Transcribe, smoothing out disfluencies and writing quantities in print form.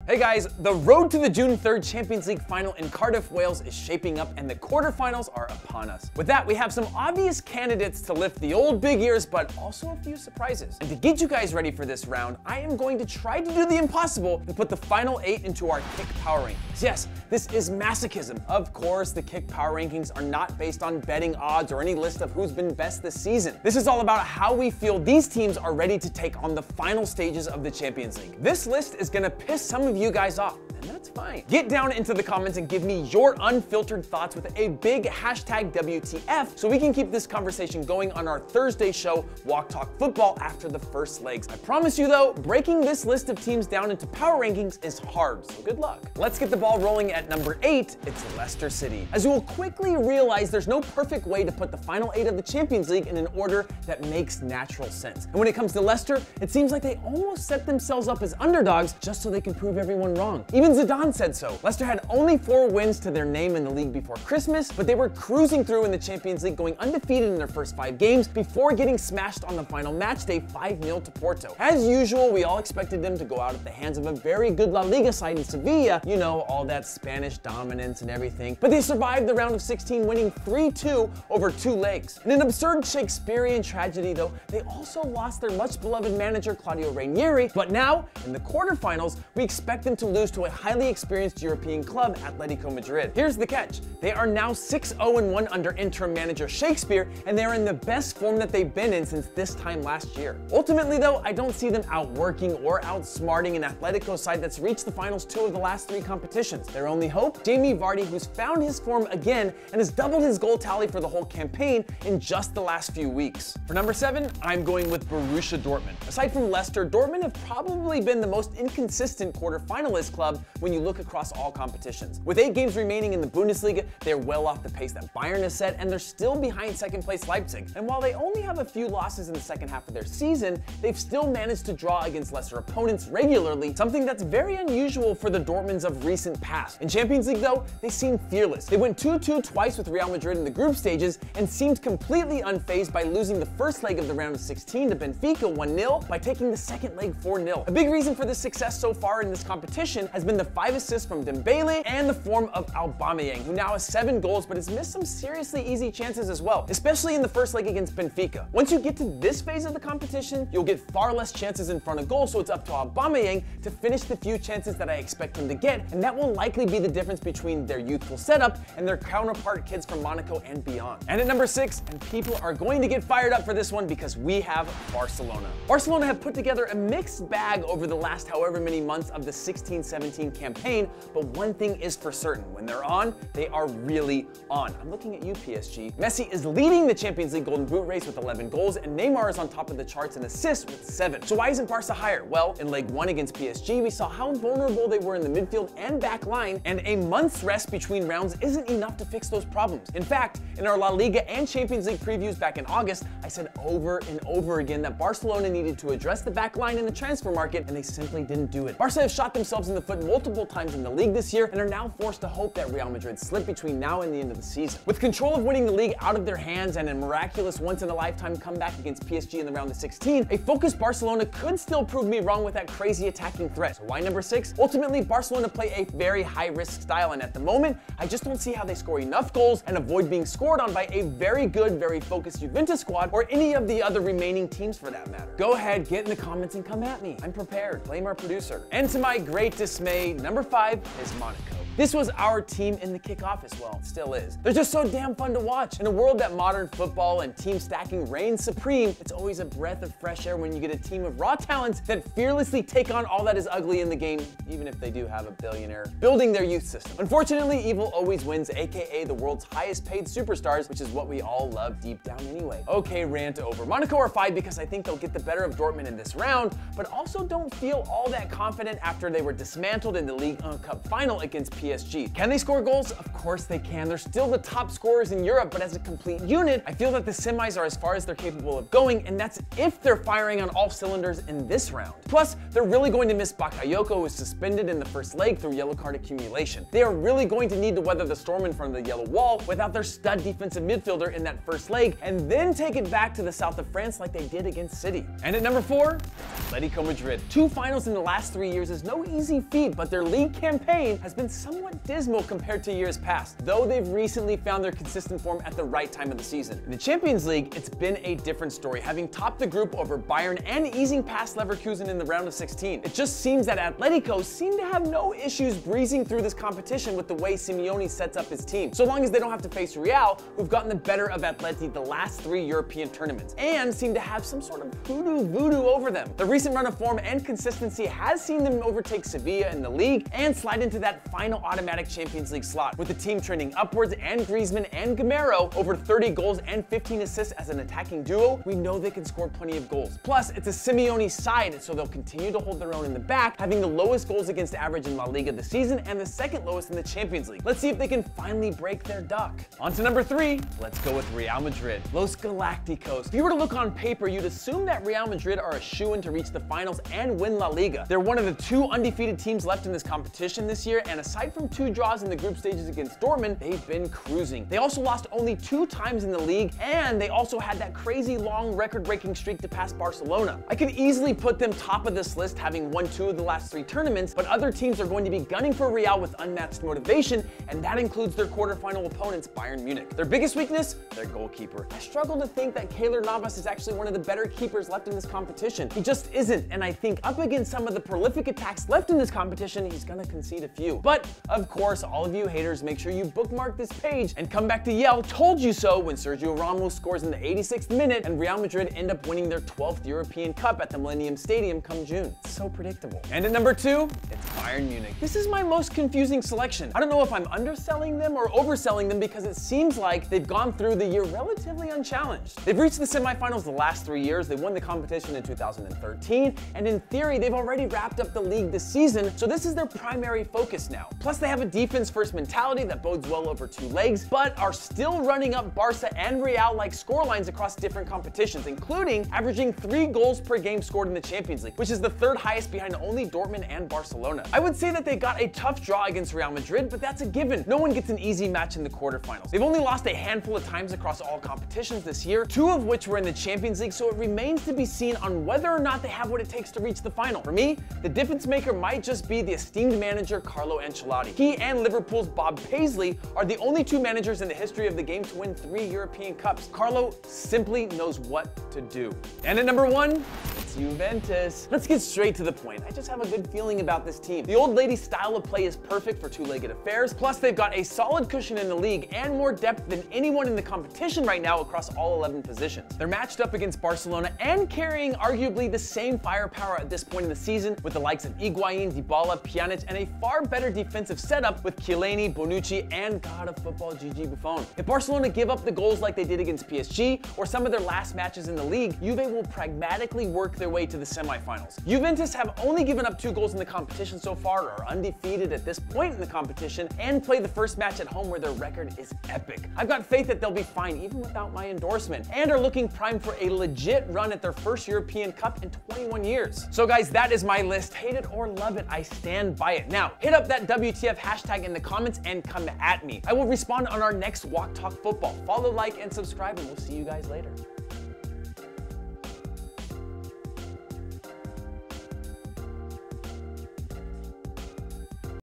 Hey guys, the road to the June 3rd Champions League final in Cardiff, Wales is shaping up and the quarterfinals are upon us. With that, we have some obvious candidates to lift the old big ears, but also a few surprises. And to get you guys ready for this round, I am going to try to do the impossible and put the final 8 into our kick power rankings. Yes, this is masochism. Of course, the kick power rankings are not based on betting odds or any list of who's been best this season. This is all about how we feel these teams are ready to take on the final stages of the Champions League. This list is gonna piss some of you guys off, and that's fine. Get down into the comments and give me your unfiltered thoughts with a big hashtag WTF so we can keep this conversation going on our Thursday show, Walk Talk Football, after the first legs. I promise you though, breaking this list of teams down into power rankings is hard, so good luck. Let's get the ball rolling at number 8, it's Leicester City. As you will quickly realize, there's no perfect way to put the final 8 of the Champions League in an order that makes natural sense. And when it comes to Leicester, it seems like they almost set themselves up as underdogs just so they can prove everyone wrong. Even Zidane said so. Leicester had only 4 wins to their name in the league before Christmas, but they were cruising through in the Champions League, going undefeated in their first 5 games before getting smashed on the final match day 5-0 to Porto. As usual, we all expected them to go out at the hands of a very good La Liga side in Sevilla, you know, all that Spanish dominance and everything, but they survived the round of 16, winning 3-2 over 2 legs. In an absurd Shakespearean tragedy though, they also lost their much beloved manager Claudio Ranieri, but now, in the quarterfinals, we expect them to lose to a highly experienced European club, Atletico Madrid. Here's the catch. They are now 6-0-1 under interim manager Shakespeare, and they're in the best form that they've been in since this time last year. Ultimately though, I don't see them outworking or outsmarting an Atletico side that's reached the finals 2 of the last 3 competitions. Their only hope? Jamie Vardy, who's found his form again and has doubled his goal tally for the whole campaign in just the last few weeks. For number 7, I'm going with Borussia Dortmund. Aside from Leicester, Dortmund have probably been the most inconsistent quarterfinalist club when you look across all competitions. With 8 games remaining in the Bundesliga, they're well off the pace that Bayern has set, and they're still behind second place Leipzig. And while they only have a few losses in the second half of their season, they've still managed to draw against lesser opponents regularly, something that's very unusual for the Dortmunds of recent past. In Champions League though, they seem fearless. They went 2-2 twice with Real Madrid in the group stages and seemed completely unfazed by losing the first leg of the round of 16 to Benfica 1-0 by taking the second leg 4-0. A big reason for this success so far in this competition has been the 5 assists from Dembele and the form of Aubameyang, who now has 7 goals but has missed some seriously easy chances as well, especially in the first leg against Benfica. Once you get to this phase of the competition, you'll get far less chances in front of goal, so it's up to Aubameyang to finish the few chances that I expect him to get, and that will likely be the difference between their youthful setup and their counterpart kids from Monaco and beyond. And at number 6, and people are going to get fired up for this one because we have Barcelona. Barcelona have put together a mixed bag over the last however many months of the 16-17 campaign, but one thing is for certain, when they're on, they are really on. I'm looking at you, PSG. Messi is leading the Champions League Golden Boot race with 11 goals, and Neymar is on top of the charts in assists with 7. So why isn't Barca higher? Well, in leg 1 against PSG, we saw how vulnerable they were in the midfield and back line, and a month's rest between rounds isn't enough to fix those problems. In fact, in our La Liga and Champions League previews back in August, I said over and over again that Barcelona needed to address the back line in the transfer market, and they simply didn't do it. Barca have shot themselves in the foot multiple times in the league this year and are now forced to hope that Real Madrid slip between now and the end of the season. With control of winning the league out of their hands and a miraculous once-in-a-lifetime comeback against PSG in the round of 16, a focused Barcelona could still prove me wrong with that crazy attacking threat. So why number 6? Ultimately, Barcelona play a very high-risk style, and at the moment, I just don't see how they score enough goals and avoid being scored on by a very good, very focused Juventus squad or any of the other remaining teams for that matter. Go ahead, get in the comments and come at me. I'm prepared. Blame our producer. And to my great dismay, number 5 is Monaco. This was our team in the kickoff as well. It still is. They're just so damn fun to watch. In a world that modern football and team stacking reigns supreme, it's always a breath of fresh air when you get a team of raw talents that fearlessly take on all that is ugly in the game, even if they do have a billionaire building their youth system. Unfortunately, evil always wins, aka the world's highest paid superstars, which is what we all love deep down anyway. Okay, rant over. Monaco are 5 because I think they'll get the better of Dortmund in this round, but also don't feel all that confident after they were dismantled in the Ligue 1 Cup final against PSG. PSG. Can they score goals? Of course they can. They're still the top scorers in Europe, but as a complete unit, I feel that the semis are as far as they're capable of going, and that's if they're firing on all cylinders in this round. Plus, they're really going to miss Bakayoko, who was suspended in the first leg through yellow card accumulation. They are really going to need to weather the storm in front of the yellow wall without their stud defensive midfielder in that first leg, and then take it back to the south of France like they did against City. And at number 4, Atletico Madrid. 2 finals in the last 3 years is no easy feat, but their league campaign has been somewhat dismal compared to years past, though they've recently found their consistent form at the right time of the season. In the Champions League, it's been a different story, having topped the group over Bayern and easing past Leverkusen in the round of 16. It just seems that Atletico seem to have no issues breezing through this competition with the way Simeone sets up his team, so long as they don't have to face Real, who've gotten the better of Atleti the last 3 European tournaments, and seem to have some sort of voodoo over them. The recent run of form and consistency has seen them overtake Sevilla in the league and slide into that final automatic Champions League slot, with the team trending upwards and Griezmann and Gamero over 30 goals and 15 assists as an attacking duo. We know they can score plenty of goals. Plus, it's a Simeone side, so they'll continue to hold their own in the back, having the lowest goals against average in La Liga this season and the second lowest in the Champions League. Let's see if they can finally break their duck. On to number 3, let's go with Real Madrid. Los Galacticos. If you were to look on paper, you'd assume that Real Madrid are a shoo-in to reach the finals and win La Liga. They're one of the 2 undefeated teams left in this competition this year, and aside from 2 draws in the group stages against Dortmund, they've been cruising. They also lost only 2 times in the league, and they also had that crazy long record-breaking streak to pass Barcelona. I could easily put them top of this list, having won 2 of the last 3 tournaments, but other teams are going to be gunning for Real with unmatched motivation, and that includes their quarterfinal opponents, Bayern Munich. Their biggest weakness? Their goalkeeper. I struggle to think that Keylor Navas is actually one of the better keepers left in this competition. He just isn't, and I think up against some of the prolific attacks left in this competition, he's gonna concede a few. But, of course, all of you haters, make sure you bookmark this page and come back to yell, "Told you so," when Sergio Ramos scores in the 86th minute and Real Madrid end up winning their 12th European Cup at the Millennium Stadium come June. It's so predictable. And at number 2, it's Bayern Munich. This is my most confusing selection. I don't know if I'm underselling them or overselling them because it seems like they've gone through the year relatively unchallenged. They've reached the semifinals the last 3 years, they won the competition in 2013, and in theory, they've already wrapped up the league this season, so this is their primary focus now. Plus, they have a defense-first mentality that bodes well over 2 legs, but are still running up Barca and Real-like scorelines across different competitions, including averaging 3 goals per game scored in the Champions League, which is the 3rd highest behind only Dortmund and Barcelona. I would say that they got a tough draw against Real Madrid, but that's a given. No one gets an easy match in the quarterfinals. They've only lost a handful of times across all competitions this year, 2 of which were in the Champions League, so it remains to be seen on whether or not they have what it takes to reach the final. For me, the difference maker might just be the esteemed manager Carlo Ancelotti. He and Liverpool's Bob Paisley are the only 2 managers in the history of the game to win 3 European Cups. Carlo simply knows what to do. And at number 1, it's Juventus. Let's get straight to the point. I just have a good feeling about this team. The old lady style of play is perfect for 2-legged affairs, plus they've got a solid cushion in the league and more depth than anyone in the competition right now across all 11 positions. They're matched up against Barcelona and carrying arguably the same firepower at this point in the season with the likes of Higuain, Dybala, Pjanic, and a far better defensive setup with Chiellini, Bonucci, and god of football Gigi Buffon. If Barcelona give up the goals like they did against PSG or some of their last matches in the league, Juve will pragmatically work their way to the semifinals. Juventus have only given up 2 goals in the competition so far, are undefeated at this point in the competition, and play the first match at home where their record is epic. I've got faith that they'll be fine even without my endorsement, and are looking primed for a legit run at their first European Cup in 21 years. So guys, that is my list. Hate it or love it, I stand by it. Now, hit up that WTF hashtag in the comments and come at me. I will respond on our next Walk Talk Football. Follow, like, and subscribe, and we'll see you guys later.